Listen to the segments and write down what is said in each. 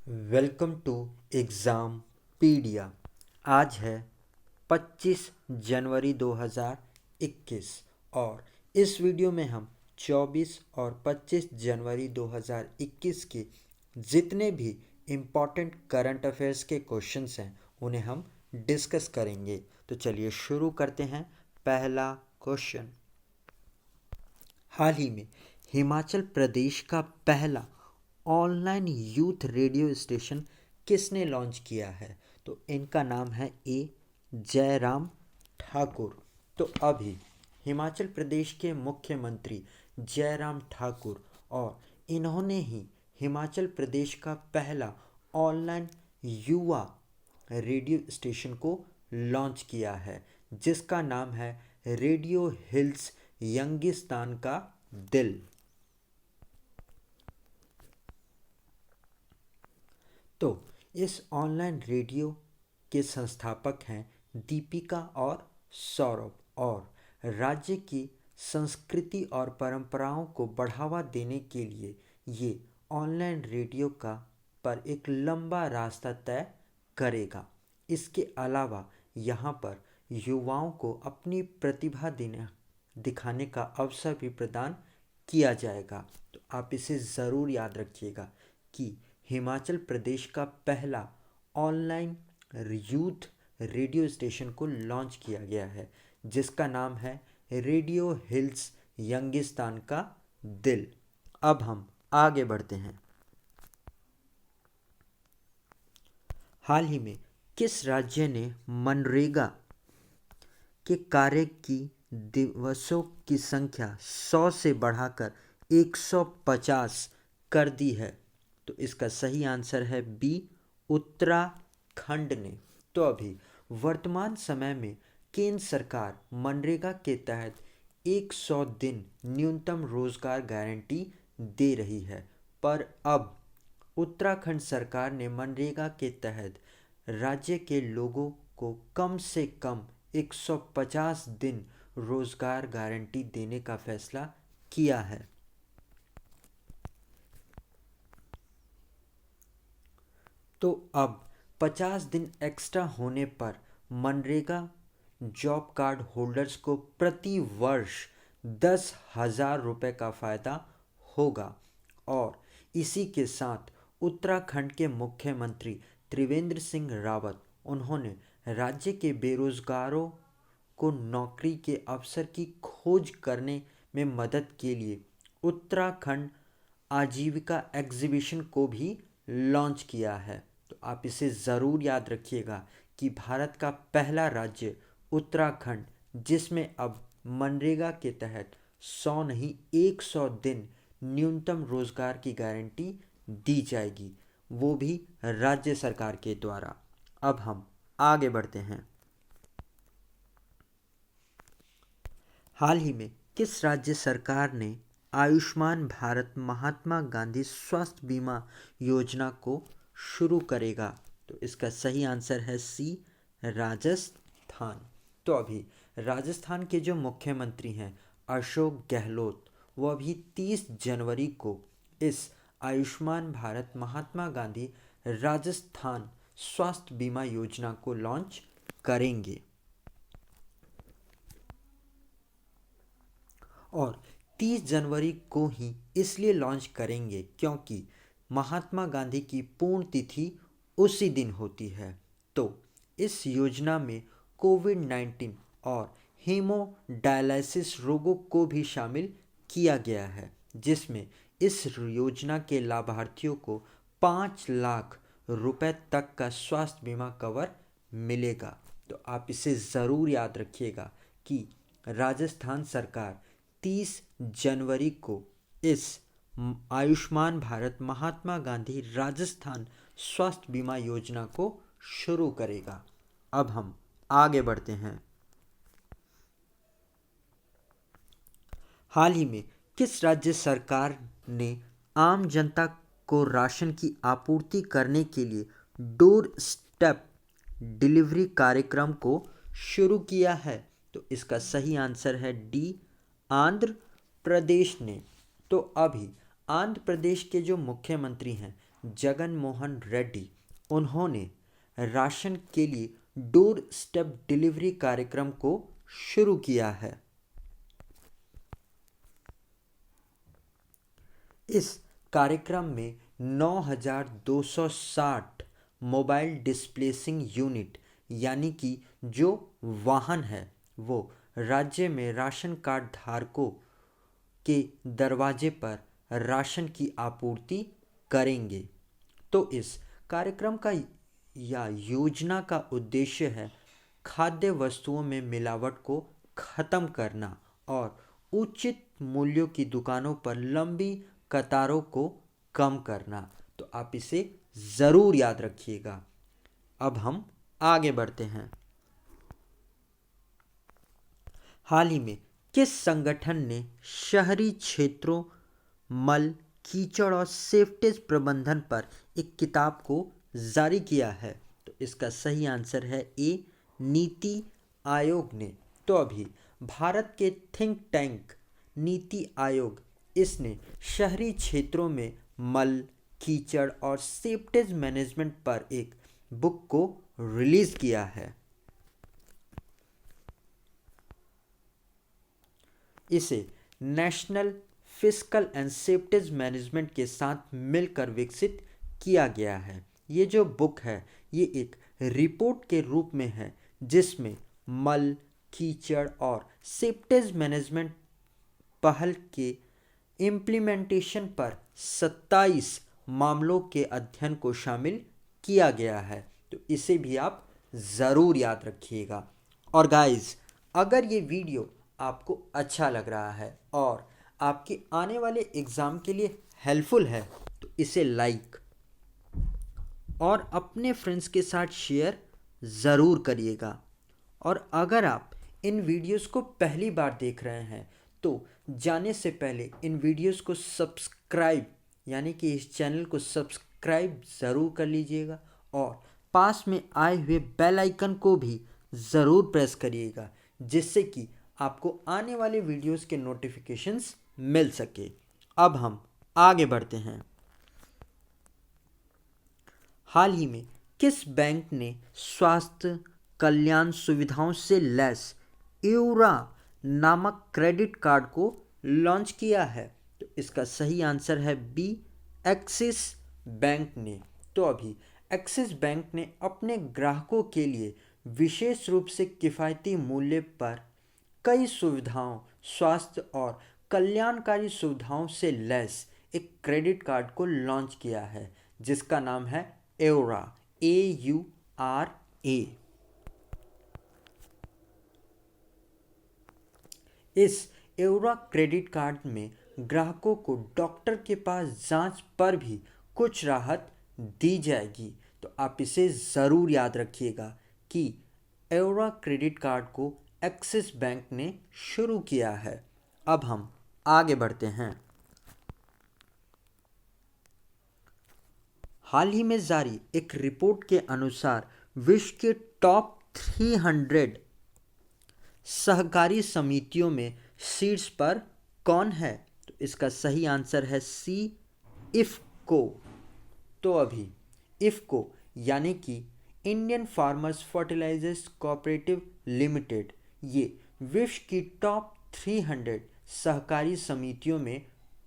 Welcome to exam पीडिया। आज है 25 जनवरी 2021 और इस वीडियो में हम 24 और 25 जनवरी 2021 के जितने भी इम्पॉर्टेंट करंट अफेयर्स के क्वेश्चंस हैं उन्हें हम डिस्कस करेंगे। तो चलिए शुरू करते हैं। पहला क्वेश्चन, हाल ही में हिमाचल प्रदेश का पहला ऑनलाइन यूथ रेडियो स्टेशन किसने लॉन्च किया है? तो इनका नाम है जयराम ठाकुर। तो अभी हिमाचल प्रदेश के मुख्यमंत्री जयराम ठाकुर और इन्होंने ही हिमाचल प्रदेश का पहला ऑनलाइन युवा रेडियो स्टेशन को लॉन्च किया है, जिसका नाम है रेडियो हिल्स यंगिस्तान का दिल। तो इस ऑनलाइन रेडियो के संस्थापक हैं दीपिका और सौरभ, और राज्य की संस्कृति और परंपराओं को बढ़ावा देने के लिए ये ऑनलाइन रेडियो का पर एक लंबा रास्ता तय करेगा। इसके अलावा यहाँ पर युवाओं को अपनी प्रतिभा दिखाने का अवसर भी प्रदान किया जाएगा। तो आप इसे ज़रूर याद रखिएगा कि हिमाचल प्रदेश का पहला ऑनलाइन यूथ रेडियो स्टेशन को लॉन्च किया गया है, जिसका नाम है रेडियो हिल्स यंगिस्तान का दिल। अब हम आगे बढ़ते हैं। हाल ही में किस राज्य ने मनरेगा के कार्य की दिवसों की संख्या 100 से बढ़ाकर 150 कर दी है? तो इसका सही आंसर है बी, उत्तराखंड ने। तो अभी वर्तमान समय में केंद्र सरकार मनरेगा के तहत 100 दिन न्यूनतम रोजगार गारंटी दे रही है, पर अब उत्तराखंड सरकार ने मनरेगा के तहत राज्य के लोगों को कम से कम 150 दिन रोजगार गारंटी देने का फैसला किया है। तो अब 50 दिन एक्स्ट्रा होने पर मनरेगा जॉब कार्ड होल्डर्स को प्रति वर्ष 10,000 रुपये का फ़ायदा होगा। और इसी के साथ उत्तराखंड के मुख्यमंत्री त्रिवेंद्र सिंह रावत, उन्होंने राज्य के बेरोजगारों को नौकरी के अवसर की खोज करने में मदद के लिए उत्तराखंड आजीविका एग्जीबिशन को भी लॉन्च किया है। तो आप इसे ज़रूर याद रखिएगा कि भारत का पहला राज्य उत्तराखंड, जिसमें अब मनरेगा के तहत 100 नहीं 100 दिन न्यूनतम रोजगार की गारंटी दी जाएगी, वो भी राज्य सरकार के द्वारा। अब हम आगे बढ़ते हैं। हाल ही में किस राज्य सरकार ने आयुष्मान भारत महात्मा गांधी स्वास्थ्य बीमा योजना को शुरू करेगा? तो इसका सही आंसर है सी, राजस्थान। तो अभी राजस्थान के जो मुख्यमंत्री हैं अशोक गहलोत, वो अभी 30 जनवरी को इस आयुष्मान भारत महात्मा गांधी राजस्थान स्वास्थ्य बीमा योजना को लॉन्च करेंगे। और 30 जनवरी को ही इसलिए लॉन्च करेंगे क्योंकि महात्मा गांधी की पुण्यतिथि उसी दिन होती है। तो इस योजना में कोविड-19 और हेमोडायलिसिस रोगों को भी शामिल किया गया है, जिसमें इस योजना के लाभार्थियों को 5 लाख रुपए तक का स्वास्थ्य बीमा कवर मिलेगा। तो आप इसे ज़रूर याद रखिएगा कि राजस्थान सरकार 30 जनवरी को इस आयुष्मान भारत महात्मा गांधी राजस्थान स्वास्थ्य बीमा योजना को शुरू करेगा। अब हम आगे बढ़ते हैं। हाल ही में किस राज्य सरकार ने आम जनता को राशन की आपूर्ति करने के लिए डोर स्टेप डिलीवरी कार्यक्रम को शुरू किया है? तो इसका सही आंसर है डी, आंध्र प्रदेश ने। तो अभी आंध्र प्रदेश के जो मुख्यमंत्री हैं जगन मोहन रेड्डी, उन्होंने राशन के लिए डोर स्टेप डिलीवरी कार्यक्रम को शुरू किया है। इस कार्यक्रम में 9,260 मोबाइल डिस्प्लेसिंग यूनिट यानी कि जो वाहन है वो राज्य में राशन कार्ड धारकों के दरवाजे पर राशन की आपूर्ति करेंगे। तो इस कार्यक्रम का या योजना का उद्देश्य है खाद्य वस्तुओं में मिलावट को ख़त्म करना और उचित मूल्यों की दुकानों पर लंबी कतारों को कम करना। तो आप इसे ज़रूर याद रखिएगा। अब हम आगे बढ़ते हैं। हाल ही में किस संगठन ने शहरी क्षेत्रों मल कीचड़ और सेफ्टेज प्रबंधन पर एक किताब को जारी किया है? तो इसका सही आंसर है ए, नीति आयोग ने। तो अभी भारत के थिंक टैंक नीति आयोग, इसने शहरी क्षेत्रों में मल कीचड़ और सेप्टेज मैनेजमेंट पर एक बुक को रिलीज किया है। इसे national fiscal and septage management के साथ मिलकर विकसित किया गया है। ये जो बुक है ये एक रिपोर्ट के रूप में है जिसमें मल कीचड़ और सेप्टेज मैनेजमेंट पहल के इम्प्लीमेंटेशन पर 27 मामलों के अध्ययन को शामिल किया गया है। तो इसे भी आप ज़रूर याद रखिएगा। और गाइस, अगर ये वीडियो आपको अच्छा लग रहा है और आपके आने वाले एग्ज़ाम के लिए हेल्पफुल है तो इसे लाइक और अपने फ्रेंड्स के साथ शेयर ज़रूर करिएगा। और अगर आप इन वीडियोस को पहली बार देख रहे हैं तो जाने से पहले इन वीडियोस को सब्सक्राइब यानी कि इस चैनल को सब्सक्राइब ज़रूर कर लीजिएगा और पास में आए हुए बेल आइकन को भी ज़रूर प्रेस करिएगा जिससे कि आपको आने वाले वीडियोस के नोटिफिकेशंस मिल सके। अब हम आगे बढ़ते हैं। हाल ही में किस बैंक ने स्वास्थ्य कल्याण सुविधाओं से लैस एवरा नामक क्रेडिट कार्ड को लॉन्च किया है? तो इसका सही आंसर है बी, एक्सिस बैंक ने। तो अभी एक्सिस बैंक ने अपने ग्राहकों के लिए विशेष रूप से किफ़ायती मूल्य पर कई सुविधाओं, स्वास्थ्य और कल्याणकारी सुविधाओं से लैस एक क्रेडिट कार्ड को लॉन्च किया है जिसका नाम है एवरा, AURA। इस एवरा क्रेडिट कार्ड में ग्राहकों को डॉक्टर के पास जांच पर भी कुछ राहत दी जाएगी। तो आप इसे ज़रूर याद रखिएगा कि एवरा क्रेडिट कार्ड को एक्सिस बैंक ने शुरू किया है। अब हम आगे बढ़ते हैं। हाल ही में जारी एक रिपोर्ट के अनुसार विश्व के टॉप 300 सहकारी समितियों में शीर्ष पर कौन है? तो इसका सही आंसर है सी, इफ़को। तो अभी इफ़को यानी कि Indian farmers fertilisers cooperative limited, ये विश्व की टॉप 300 सहकारी समितियों में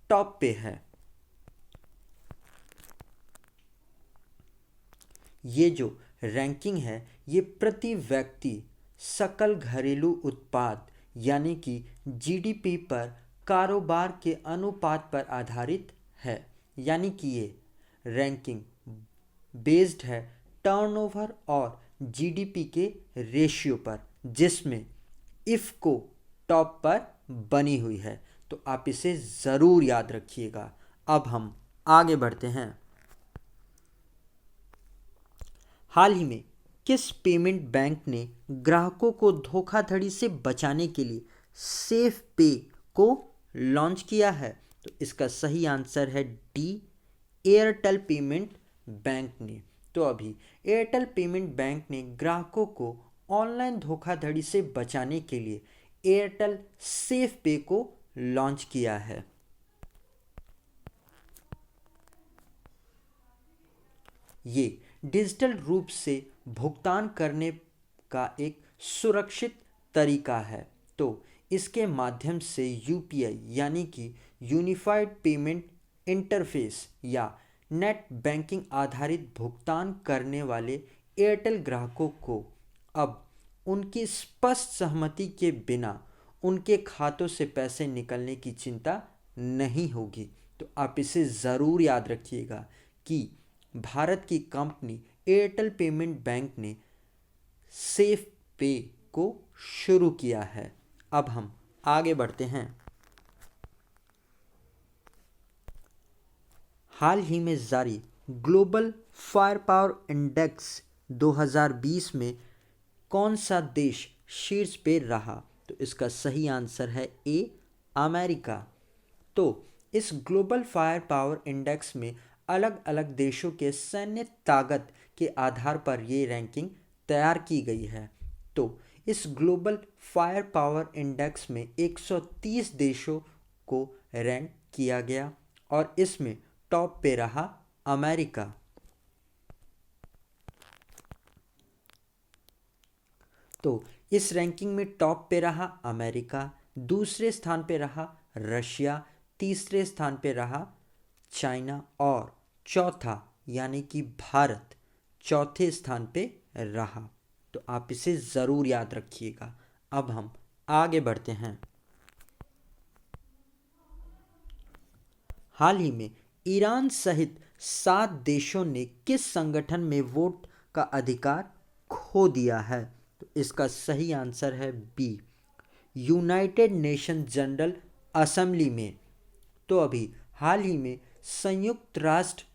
टॉप पे है। ये जो रैंकिंग है ये प्रति व्यक्ति सकल घरेलू उत्पाद यानी कि GDP पर कारोबार के अनुपात पर आधारित है। यानी कि ये रैंकिंग बेस्ड है टर्नओवर और GDP के रेशियो पर, जिसमें इफ़को टॉप पर बनी हुई है। तो आप इसे ज़रूर याद रखिएगा। अब हम आगे बढ़ते हैं। हाल ही में किस पेमेंट बैंक ने ग्राहकों को धोखाधड़ी से बचाने के लिए सेफ पे को लॉन्च किया है? तो इसका सही आंसर है डी, एयरटेल पेमेंट बैंक ने। तो अभी एयरटेल पेमेंट बैंक ने ग्राहकों को ऑनलाइन धोखाधड़ी से बचाने के लिए एयरटेल सेफ पे को लॉन्च किया है। ये डिजिटल रूप से भुगतान करने का एक सुरक्षित तरीका है। तो इसके माध्यम से यूपीआई यानी कि यूनिफाइड पेमेंट इंटरफेस या नेट बैंकिंग आधारित भुगतान करने वाले एयरटेल ग्राहकों को अब उनकी स्पष्ट सहमति के बिना उनके खातों से पैसे निकलने की चिंता नहीं होगी। तो आप इसे ज़रूर याद रखिएगा कि भारत की कंपनी एयरटेल पेमेंट बैंक ने सेफ पे को शुरू किया है। अब हम आगे बढ़ते हैं। हाल ही में जारी ग्लोबल फायर पावर इंडेक्स 2020 में कौन सा देश शीर्ष पे रहा? तो इसका सही आंसर है ए, अमेरिका। तो इस ग्लोबल फायर पावर इंडेक्स में अलग अलग देशों के सैन्य ताकत के आधार पर ये रैंकिंग तैयार की गई है। तो इस ग्लोबल फायर पावर इंडेक्स में 130 देशों को रैंक किया गया और इसमें टॉप पे रहा अमेरिका। तो इस रैंकिंग में टॉप पे रहा अमेरिका, दूसरे स्थान पे रहा रशिया, तीसरे स्थान पे रहा चाइना और चौथा यानी कि भारत चौथे स्थान पे रहा। तो आप इसे ज़रूर याद रखिएगा। अब हम आगे बढ़ते हैं। हाल ही में ईरान सहित 7 देशों ने किस संगठन में वोट का अधिकार खो दिया है? तो इसका सही आंसर है B, united nation general assembly में। तो अभी हाल ही में संयुक्त राष्ट्र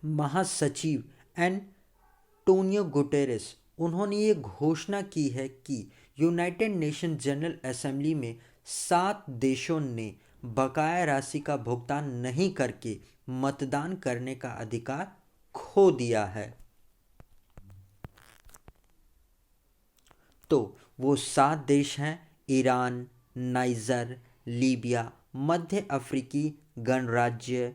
महासचिव एंटोनियो गुटेरेस उन्होंने ये घोषणा की है कि यूनाइटेड नेशन जनरल असेंबली में 7 देशों ने बकाया राशि का भुगतान नहीं करके मतदान करने का अधिकार खो दिया है। तो वो 7 देश हैं ईरान, नाइजर, लीबिया, मध्य अफ्रीकी गणराज्य,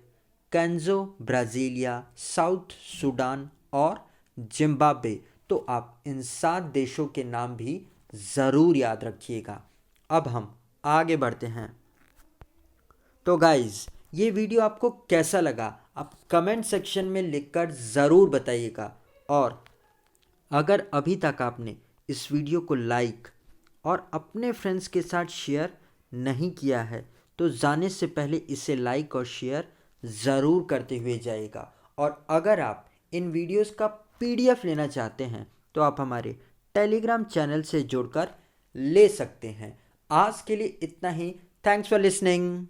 कंगो ब्राज़ीलिया, साउथ सूडान और जिम्बाब्वे। तो आप इन 7 देशों के नाम भी ज़रूर याद रखिएगा। अब हम आगे बढ़ते हैं। तो गाइज़ ये वीडियो आपको कैसा लगा आप कमेंट सेक्शन में लिखकर ज़रूर बताइएगा। और अगर अभी तक आपने इस वीडियो को लाइक और अपने फ्रेंड्स के साथ शेयर नहीं किया है तो जाने से पहले इसे लाइक और शेयर ज़रूर करते हुए जाइएगा। और अगर आप इन वीडियोस का PDF लेना चाहते हैं तो आप हमारे टेलीग्राम चैनल से जुड़कर ले सकते हैं। आज के लिए इतना ही। Thanks for listening.